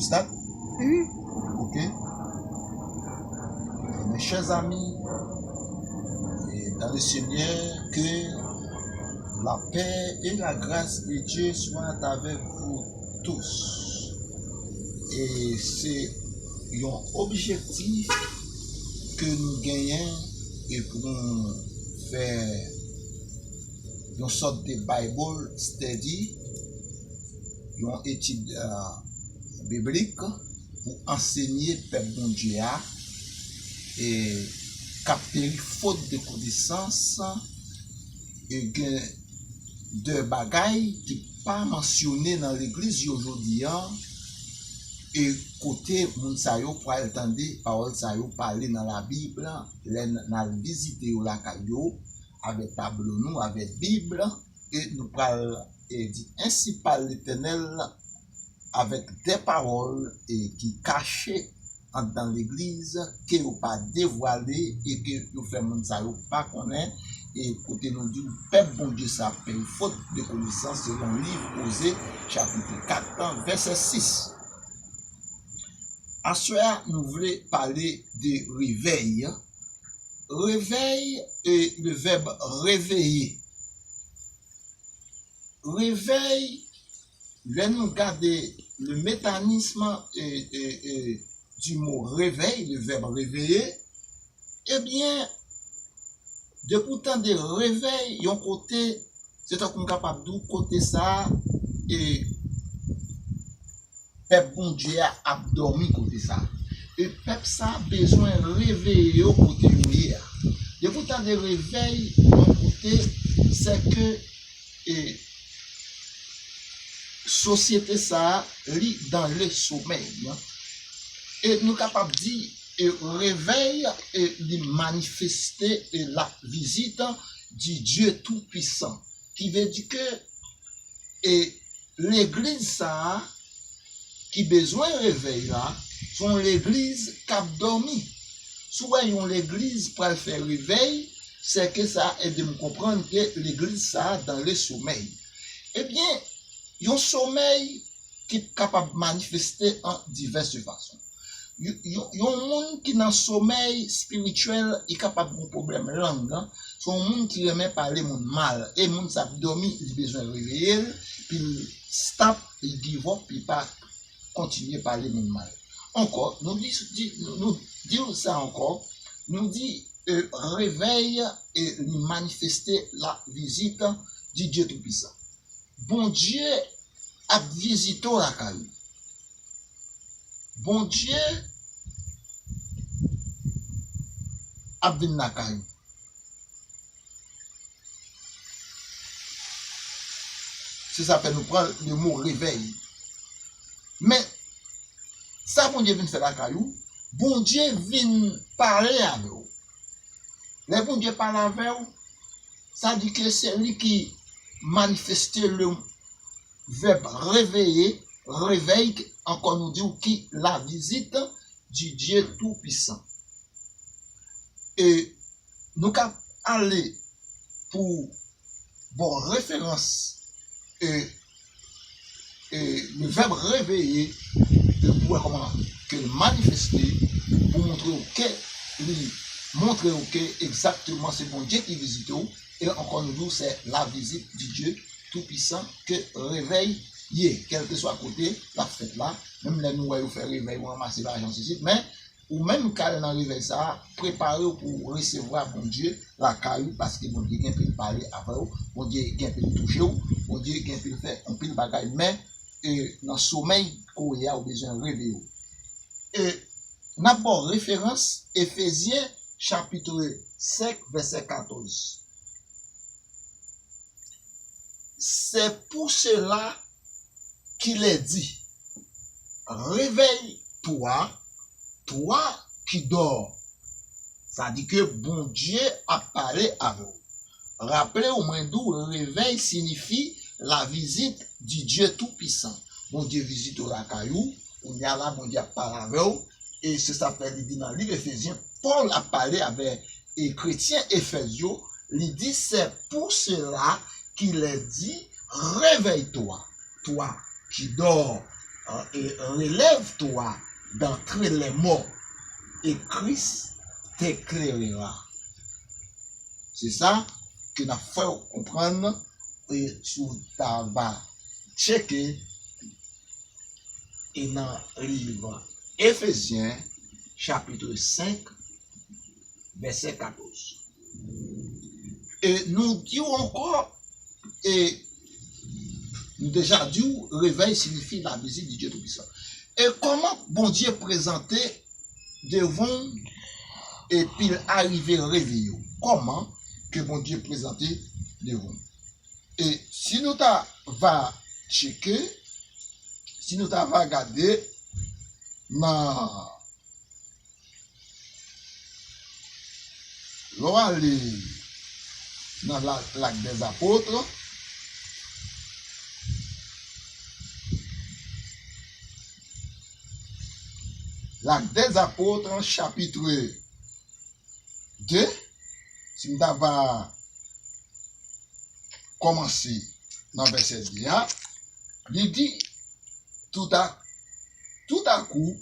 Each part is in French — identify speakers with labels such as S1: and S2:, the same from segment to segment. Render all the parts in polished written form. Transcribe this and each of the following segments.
S1: stade. Ok. Mes chers amis, et dans le Seigneur, que la paix et la grâce de Dieu soient avec vous tous. Et c'est un objectif que nous gagnons et pour nous faire une sorte de Bible study, une étude biblique pour enseigner peuple bon Dieu et capter faute de connaissance et de bagailles qui pas mentionné dans l'église aujourd'hui et côté moun sa yo pour entendre parole sa yo parler dans la Bible dans visiter la caillou avec tableau nous avec Bible et nous parle et dit ainsi parle l'Éternel avec des paroles et qui cachées dans l'église que vous pas dévoilé et que vous fait moun sa yo pas connaître et côté nous dit peuple bon Dieu ça fait faute de connaissance selon le livre Osée chapitre 4 verset 6. À cela, nous voulons parler de réveil. Réveil est le verbe réveiller. Réveil, là nous regarder le mécanisme du mot réveil, le verbe réveiller, eh bien, de pourtant de réveil, il y a un côté, c'est qu'on est capable de côté ça, et peuple bon Dieu a dormi côté ça. Et peuple ça a besoin de réveiller au côté hier. De pourtant de réveil, mon côté, c'est que société ça lit dans le sommeil. Et nous capables de dire réveil et de manifester la visite du Dieu Tout-Puissant. Qui veut dire que l'église ça qui besoin de réveil là, sont l'église qui a dormi. Souvent, l'église pour faire réveil, c'est que ça aide de me comprendre que l'église ça dans le sommeil. Eh bien, il y a un sommeil qui est capable de manifester en diverses façons. Il y a un monde qui dans le sommeil spirituel est capable de problème langue. C'est un monde qui remet parler monde mal. Et monde ça dormi, il a besoin de réveiller, puis il stop, il give up, puis pas continuer à parler mon mal. Encore, nous disons ça encore, nous dit réveil et manifester la visite du Dieu Tout-Puissant. Bon Dieu a visité la caillou. Bon Dieu a venu la caillou. C'est ça fait nous prendre le mot réveil. Mais, ça, bon Dieu vient faire la caillou, bon Dieu vient parler avec vous. Le bon Dieu parle avec vous, ça dit que c'est lui qui manifeste le verbe réveiller, réveil, encore nous dit qui la visite du Dieu Tout-Puissant. Et nous allons aller pour bonne référence et le verbe réveiller pour comment que manifester pour montrer que exactement c'est bon Dieu qui visite et encore nous c'est la visite du Dieu Tout-Puissant que réveil quel que soit côté la fête là même les nous voyons faire réveil ou ramasser l'argent ici mais ou même quand dans réveil ça préparer pour recevoir bon Dieu la caillou parce que bon Dieu vient peut parler avec vous bon Dieu vient peut toucher vous bon Dieu vient peut faire un pile bagaille mais et dans le sommeil qu'on y a besoin de réveiller. Et d'abord référence Éphésiens chapitre 5 verset 14. C'est pour cela qu'il est dit réveille-toi, toi qui dors. Ça dit que bon Dieu a parlé à vous. Rappelez au moins d'où réveil signifie la visite du Dieu Tout-Puissant. Bon Dieu visite la caillou, on y a là, bon Dieu parle avec vous, et c'est ça fait dit dans le livre Éphésiens, Paul a parlé avec les chrétiens éphésiens, il dit c'est pour cela qu'il est dit réveille-toi, toi qui dors. et relève-toi d'entre les morts, et Christ t'éclairera. C'est ça que nous fait comprendre et sur ta va checker et dans le livre Éphésiens chapitre 5 verset 14. Et nous disons encore, et nous déjà dit, réveil signifie la visite du Dieu Tout-Puissant. Et comment bon Dieu présenté devant et puis arriver réveillé? Comment que bon Dieu présenté devant? Et si nous va checker, si nous va regarder dans l'acte des apôtres, l'acte des apôtres, chapitre 2, si nous va commencer dans le verset 10, il dit, tout à coup,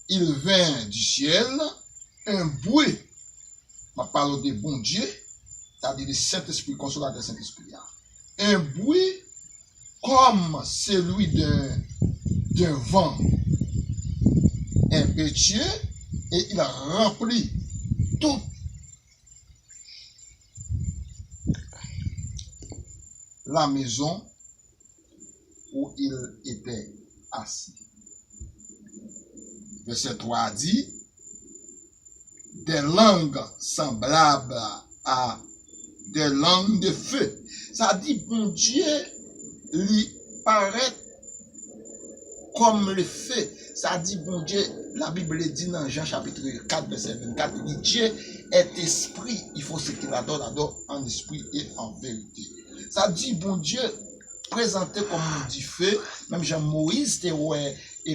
S1: il vint du ciel un bruit, on parle de bon Dieu, c'est-à-dire le Saint-Esprit, consolateur Saint-Esprit, un bruit comme celui d'un vent impétueux, et il a rempli toute la maison où il était assis. Verset 3 dit, des langues semblables à des langues de feu. Ça dit, bon Dieu, lui paraît comme le feu. Ça dit, bon Dieu, la Bible dit dans Jean chapitre 4, verset 24, il dit, Dieu est esprit, il faut ce qu'il adore en esprit et en vérité. Ça dit, bon Dieu, présenté comme du feu, même Jean-Moïse, et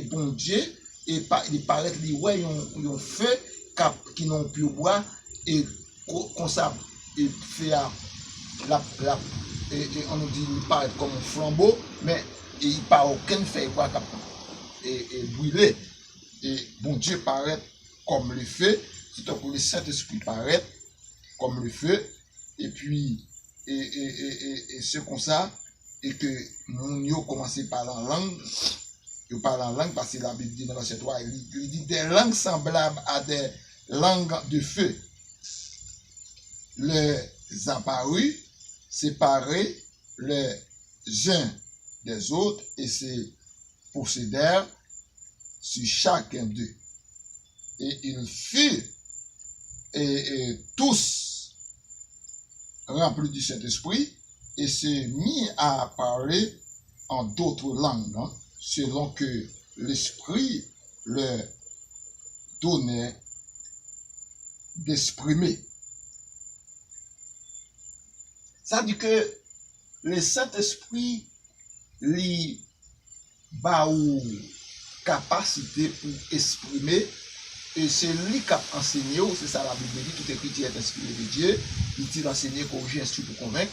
S1: bon Dieu, et il paraît, un feu qui n'ont pu boire, et comme ça, il fait et on nous dit, il paraît comme un flambeau, mais il n'y a pas aucun feu et brûler. Et bon Dieu paraît comme le feu, c'est pour le Saint-Esprit paraît comme le feu, et puis, et c'est comme ça, et que nous commencé par la langue, il parle en langue parce que la Bible dit dans verset 3, il dit des langues semblables à des langues de feu. Les apparus séparés les uns des autres et se possédèrent sur chacun d'eux. Et ils furent et tous remplis du Saint-Esprit et se mis à parler en d'autres langues, selon que l'Esprit leur donnait d'exprimer. Ça dit que le Saint-Esprit lui a une capacité pour exprimer, et c'est lui qui a enseigné, c'est ça la Bible dit, toute écriture est inspirée de Dieu, il dit d'enseigner, corriger, instruire pour convaincre,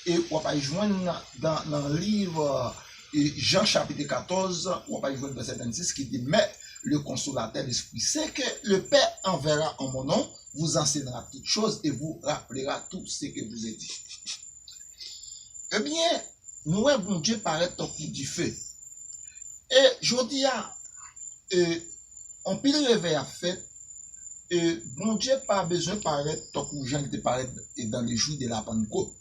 S1: et on va y joindre dans le livre Jean chapitre 14, on va y joindre verset 26 qui dit, mais le consolateur l'Esprit, c'est que le Père enverra en mon nom, vous enseignera toutes choses et vous rappellera tout ce que vous ai dit. Eh bien, nous, bon Dieu paraît au coup du feu. Et je dis, on peut le réveil à fait, et bon Dieu pas besoin de paraître au coup Jean qui paraît dans les jours de la Pentecôte.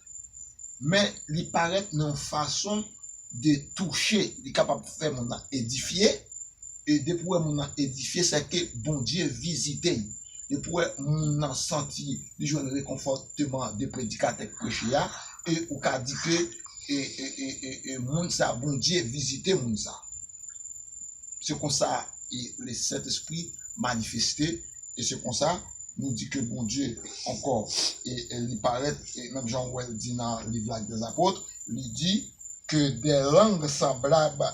S1: Mais il paraît d'une façon de toucher, il est capable de faire mon édifier, et depuis mon édifier, c'est que bon Dieu visiter. Depuis mon senti, il joue un réconfortement de prédicateur prêché, et ou qu'a dit que et moun sa bon Dieu visiter moun sa. C'est comme ça le Saint-Esprit manifesté, et c'est comme ça nous dit que bon Dieu encore et il paraît, et même Jean Well dit dans le livre des apôtres, il dit que des langues semblables